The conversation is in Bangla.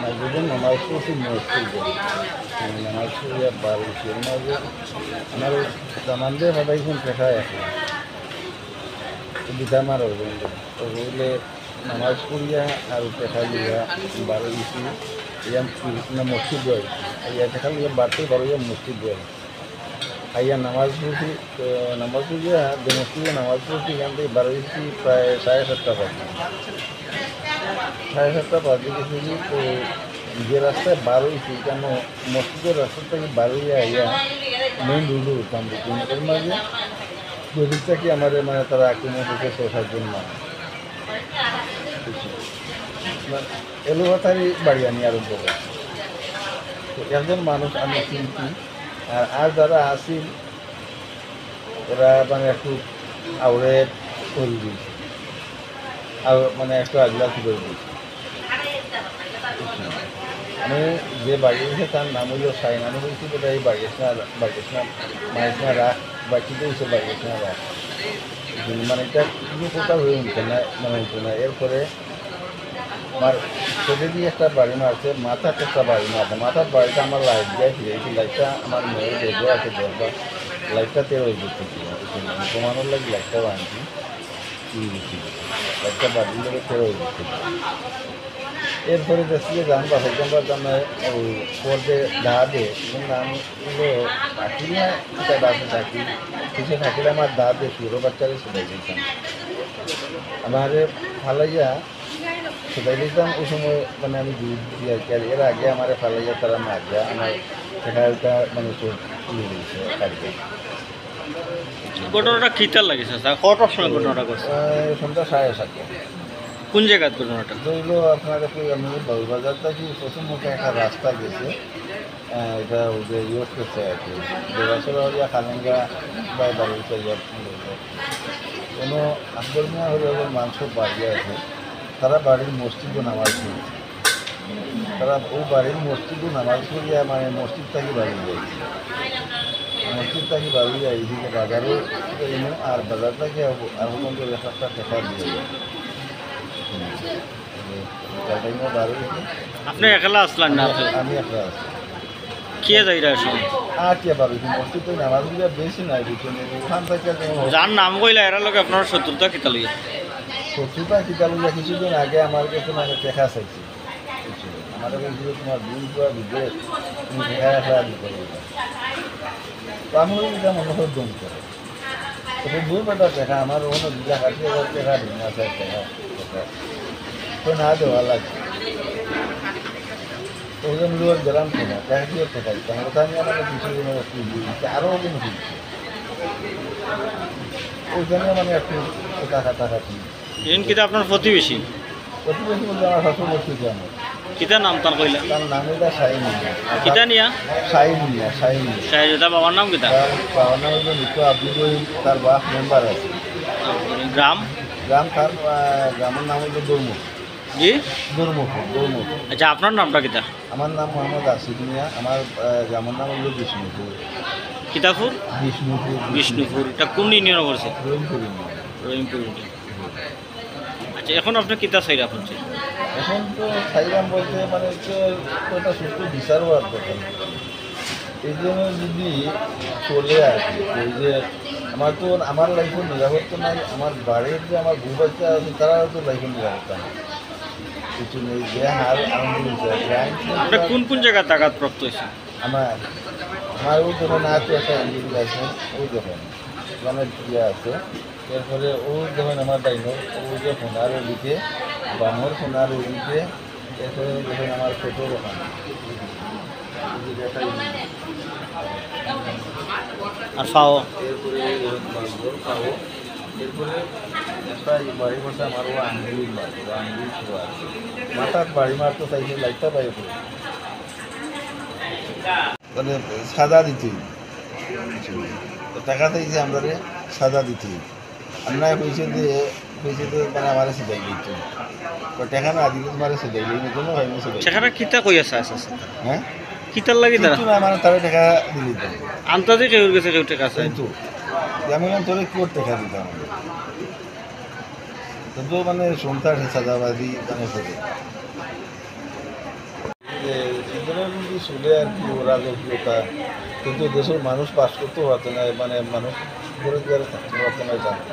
মাঝদিন নামাজ পড়ছি মসজিদ নামাজ পড়িয়া বাড়িছি মাঝে আমার জামান দিয়ে ভাবাইছেন পেশায় আছে দিদা আমার ওগুলো নামাজ পড়িয়া আর পেশা লিয়া বাড়িছি ইয়া মসজিদ যায় ইয়া পেশা লিয়া বাড়তে বাড়িয়া মসজিদ যায় আইয়া নামাজ পড়ছি তো নামাজ পড়িয়া যে মসজিদে নামাজ পড়ছি এখান থেকে বাড়িছি প্রায় 7:30 বাজে 7:30 বাজে গেছি তো যে রাস্তায় বার হয়েছি কেন মসজিদের রাস্তা থেকে বার হইয়া আইয়া মেইন রোডে উঠতাম এর মাঝে দুদিকটা কি আমার মানে তারা আক্রমণ করতে 6-7 জন মানুষ এলোহাতারি বাড়ি আনি আরম্ভ করছি তো একজন মানুষ আমি চিনছি আর যারা আসিল এরা মানে একটু আউড়ে করে দিয়েছে আর মানে একটু আগলাকি করে দিয়েছে আমি যে বাড়ি দিয়েছে তার নাম হইল সাইনানো হয়েছে যেটা এই বাগেশনা মাইসনা রাখ বাকিতে হয়েছে বাগেশনা রাখ মানে এটা কিছু কোথাও হয়ে উঠছে না মানে উঠছে না এরপরে আমার সেটা দিয়ে একটা বাড়ি মারছে মাথার একটা বাড়ি মারছে মাথার বাড়িটা আমার লাইট যায় ফিরেছি লাইটটা আমার মেয়ের বেজো আছে দরকার লাইটটা তেরো দিচ্ছি কমানোর লাগে লাইটটা বাঁধছি লাইটটা বাড়ির লোকে তেরো দিচ্ছি এরপরে দেখছি যে গান বাসাইবার জন্য ওই পর্দে দা দে নাম হলো চাকরি না সেটা দাঁতে চাকরি কিছু থাকলে আমার দাঁতে ছোটো বাচ্চাকে সেটাই দিতাম আমার ফালাইয়া সেটাই দিতাম ওই সময় মানে আমি দুধ দিই আর কি আর এর আগে আমার ফালাইয়া তারা মারিয়া আমার সেটা মানে চোখ তুলে দিয়েছে কাজে ঘটনাটা কিতার লাগিছে স্যার কটার সময় ঘটনাটা করছে সন্ধ্যা 7:30 কোন জায়গার ঘটনাটা ধরলো আপনার আমি বাজার থেকে প্রথম মুখে একটা রাস্তা গেছে এটা ওই যে ইউজ করছে আর কি দেবাসরা হইয়া খালেঙ্গা বা বাড়িতে কোনো আন্দোলন হলে মাংস বাড়িয়ে আছে তারা বাড়ির মসজিদও নামাজ পড়ছে তারা ওই বাড়ির মসজিদও নামাজ পড়িয়া মানে মসজিদ থেকে বাড়ি যাইছে মসজিদ থেকে বাড়ি যাইছি বাজারও আর বাজার থেকে আর কোনো একটা টেকা দিয়ে আপনি একলা আসলেন না আমি একলা আছি কে যাইরা সময় আর কে পারো মসজিদ তো নামাজ গুলো বেশি নাই ওখান থেকে যার নাম কইলা এরা লোক আপনার শত্রুতা কিতা লইয়া শত্রুতা কিতা লইয়া কিছুদিন আগে আমার কাছে মানে দেখা চাইছি আমার বলছিল তোমার দুই পুরা বিদেশ তুমি দেখা রাখা দিতে তো আমি এটা মনে হয় দম করে তবে দুই বেটা দেখা আমার অন্য 2,80,000 টাকা ঋণ আছে টাকা তো না দেওয়া লাগছে ওজন লোক গেলাম কিনা টাকা দিয়ে টাকা দিতাম ওটা আমি আমাকে কিছুদিনের একটু দিয়েছি আরও ওজন দিচ্ছি ওইখানে মানে একটু টাকা ঋণ কিতা আপনার প্রতিবেশী প্রতিবেশী বলতে আমার শ্বশুর বলছি আমার কিতা নাম তার কইলা তার নাম এটা শাহিন কিতা নিয়া শাহিন তার বাবার নাম কিতা বাবার নাম হলো নিত্য আব্দুল তার বাপ মেম্বার আছে গ্রাম তার গ্রামের নাম হলো দৌরমুখ জি দৌরমুখ আচ্ছা আপনার নামটা কিতা আমার নাম মোহাম্মদ আসিফ মিয়া আমার গ্রামের নাম হলো বিষ্ণুপুর কিতাপুর বিষ্ণুপুর এটা কোন ইউনিয়নে পড়ছে রহিমপুর ইউনিয়ন আচ্ছা এখন আপনি কিতা চাইরা করছেন এখন তো সাইরাম বলতে মানে হচ্ছে একটা সুস্থ বিচার হওয়ার কথা এই জন্য যদি চলে আসে ওই যে আমার লাইফের নিরাপত্তা নাই আমার বাড়ির যে আমার বউ বাচ্চা আছে তারাও তো লাইফের নিরাপত্তা নাই কিছু নেই যে হার আপনি কোন জায়গায় তাগাত প্রাপ্ত হয়েছে আমার ওই যখন আছে একটা এনজিও আছে ওই যখন ওখানে ইয়ে আছে এরপরে ও যখন আমার ডাইনোর ও যে সোনার ওদিকে বামর সোনার ওদিকে এরপরে যখন আমার পেটোর ওখানে আর ফাও এরপরে খাও এরপরে একটা বাড়ি বসে আমার ও আঙ্গুল আছে মাথার বাড়ি মারতে চাইছে লাইটটা বাইরে পড়ে মানে সাদা দিতে টাকা চাইছে আমরা সাদা দিতে আমরা পয়সা দিয়ে মানে আমার সেটাই দিচ্ছে টাকা না দিলে তোমার সেটাই দিই কোনো হয় না সেখানে কিতা কই আছে হ্যাঁ কিতার লাগি তারা না মানে তারা টাকা দিলি আন্তাজে কেউ গেছে কেউ টাকা আছে কিন্তু আমি তোরে কি টাকা দিতাম তো মানে সন্ত্রাস সাদাবাদী মানে কি চলে আর কি রাজকীয়তা, কিন্তু দেশের মানুষ পাস করতেও পারতো না, মানে মানুষ ঘরে ঘরে থাকতে পারতো না জানতো।